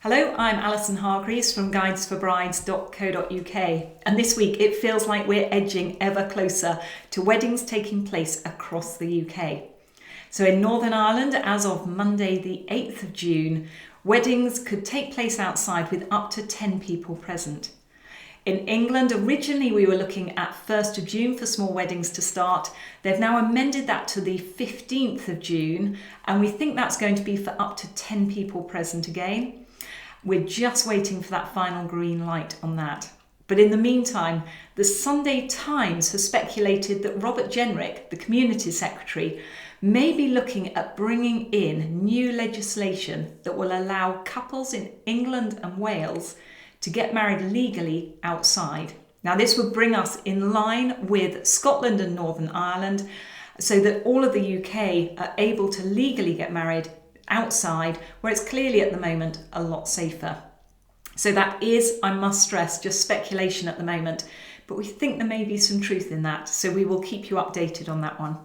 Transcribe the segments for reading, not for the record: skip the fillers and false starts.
Hello, I'm Alison Hargreaves from guidesforbrides.co.uk, and this week it feels like we're edging ever closer to weddings taking place across the UK. So in Northern Ireland, as of Monday the 8th of June, weddings could take place outside with up to 10 people present. In England, originally we were looking at 1st of June for small weddings to start. They've now amended that to the 15th of June, and we think that's going to be for up to 10 people present again. We're just waiting for that final green light on that. But in the meantime, the Sunday Times has speculated that Robert Jenrick, the Community Secretary, may be looking at bringing in new legislation that will allow couples in England and Wales to get married legally outside. Now, this would bring us in line with Scotland and Northern Ireland so that all of the UK are able to legally get married outside, where it's clearly at the moment a lot safer. So that is, I must stress, just speculation at the moment, but we think there may be some truth in that, so we will keep you updated on that one.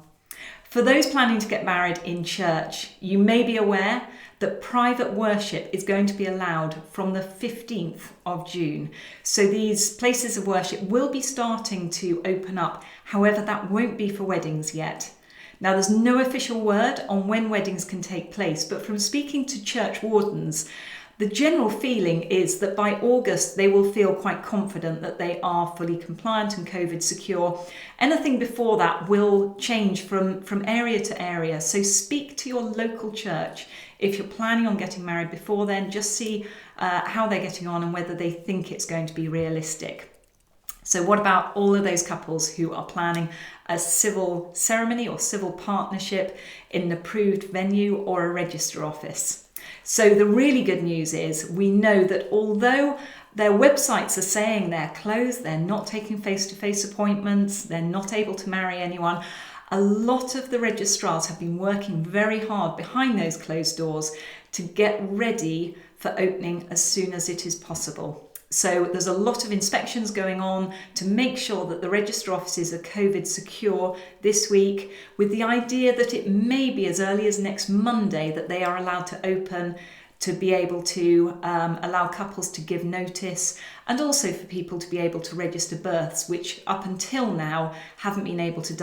For those planning to get married in church, you may be aware that private worship is going to be allowed from the 15th of June. So these places of worship will be starting to open up. However, that won't be for weddings yet. Now, there's no official word on when weddings can take place, but from speaking to church wardens, the general feeling is that by August they will feel quite confident that they are fully compliant and COVID secure. Anything before that will change from area to area. So speak to your local church. If you're planning on getting married before then, just see how they're getting on and whether they think it's going to be realistic. So what about all of those couples who are planning a civil ceremony or civil partnership in an approved venue or a register office? So the really good news is we know that although their websites are saying they're closed, they're not taking face-to-face appointments, they're not able to marry anyone, a lot of the registrars have been working very hard behind those closed doors to get ready for opening as soon as it is possible. So there's a lot of inspections going on to make sure that the register offices are COVID secure this week, with the idea that it may be as early as next Monday that they are allowed to open, to be able to allow couples to give notice, and also for people to be able to register births, which up until now haven't been able to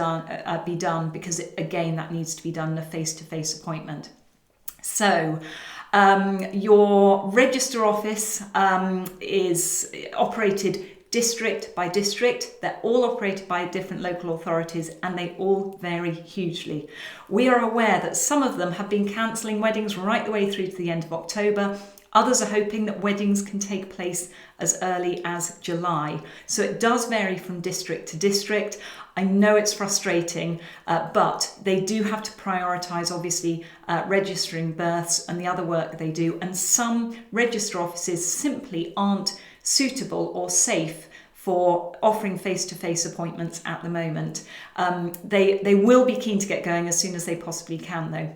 be done because, again, that needs to be done in a face-to-face appointment. So your register office is operated district by district. They're all operated by different local authorities and they all vary hugely. We are aware that some of them have been cancelling weddings right the way through to the end of October. Others are hoping that weddings can take place as early as July. So it does vary from district to district. I know it's frustrating, but they do have to prioritise, obviously, registering births and the other work they do. And some register offices simply aren't suitable or safe for offering face-to-face appointments at the moment. They will be keen to get going as soon as they possibly can, though.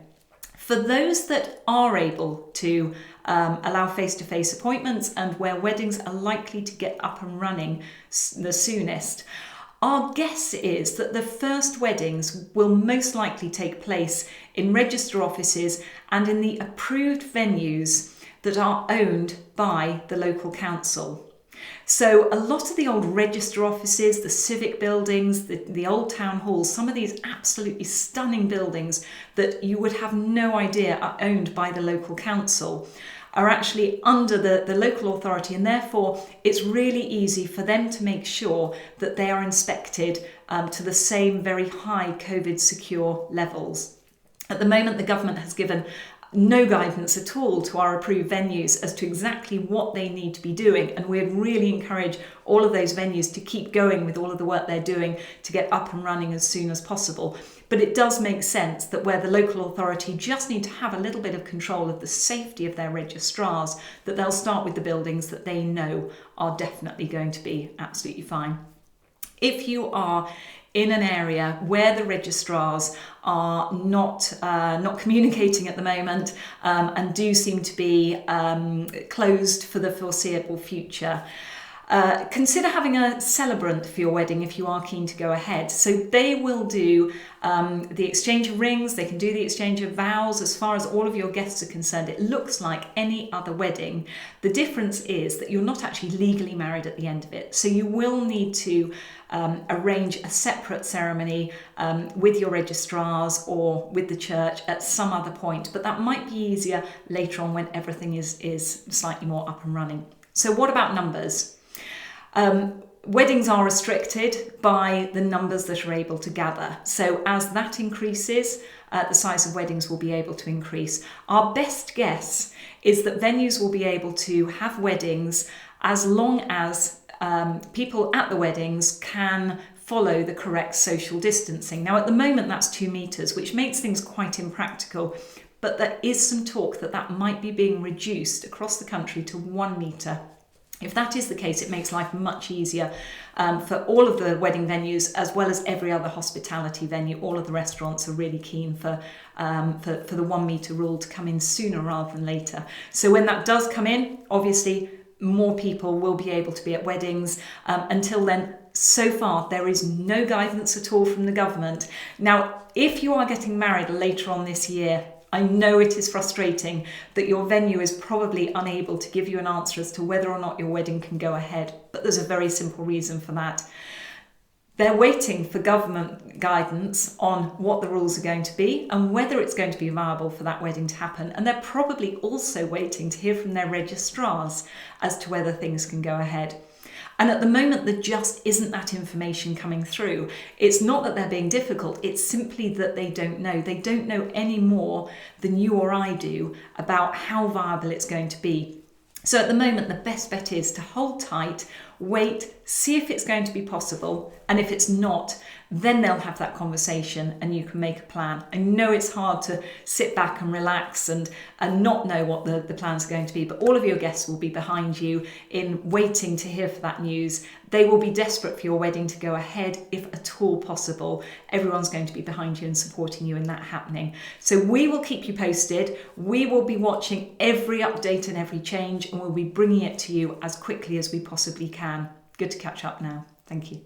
For those that are able to allow face-to-face appointments and where weddings are likely to get up and running the soonest, our guess is that the first weddings will most likely take place in register offices and in the approved venues that are owned by the local council. So a lot of the old register offices, the civic buildings, the old town halls, some of these absolutely stunning buildings that you would have no idea are owned by the local council, are actually under the local authority, and therefore it's really easy for them to make sure that they are inspected to the same very high COVID secure levels. At the moment, the government has given no guidance at all to our approved venues as to exactly what they need to be doing, and we'd really encourage all of those venues to keep going with all of the work they're doing to get up and running as soon as possible. But it does make sense that where the local authority just need to have a little bit of control of the safety of their registrars, that they'll start with the buildings that they know are definitely going to be absolutely fine. If you are in an area where the registrars are not communicating at the moment and do seem to be closed for the foreseeable future, Consider having a celebrant for your wedding if you are keen to go ahead. So they will do the exchange of rings, they can do the exchange of vows. As far as all of your guests are concerned, it looks like any other wedding. The difference is that you're not actually legally married at the end of it. So you will need to arrange a separate ceremony with your registrars or with the church at some other point, but that might be easier later on when everything is slightly more up and running. So what about numbers? Weddings are restricted by the numbers that are able to gather. So as that increases, the size of weddings will be able to increase. Our best guess is that venues will be able to have weddings as long as people at the weddings can follow the correct social distancing. Now, at the moment, that's 2 meters, which makes things quite impractical. But there is some talk that that might be being reduced across the country to 1 metre. If that is the case, it makes life much easier for all of the wedding venues, as well as every other hospitality venue. All of the restaurants are really keen for the 1 metre rule to come in sooner rather than later. So when that does come in, obviously more people will be able to be at weddings. Until then, so far, there is no guidance at all from the government. Now, if you are getting married later on this year, I know it is frustrating that your venue is probably unable to give you an answer as to whether or not your wedding can go ahead, but there's a very simple reason for that. They're waiting for government guidance on what the rules are going to be and whether it's going to be viable for that wedding to happen. And they're probably also waiting to hear from their registrars as to whether things can go ahead. And at the moment, there just isn't that information coming through. It's not that they're being difficult, it's simply that they don't know. They don't know any more than you or I do about how viable it's going to be. So at the moment, the best bet is to hold tight, wait, see if it's going to be possible. And if it's not, then they'll have that conversation and you can make a plan. I know it's hard to sit back and relax and not know what the plans are going to be, but all of your guests will be behind you in waiting to hear for that news. They will be desperate for your wedding to go ahead if at all possible. Everyone's going to be behind you and supporting you in that happening. So we will keep you posted. We will be watching every update and every change, and we'll be bringing it to you as quickly as we possibly can. Good to catch up now. Thank you.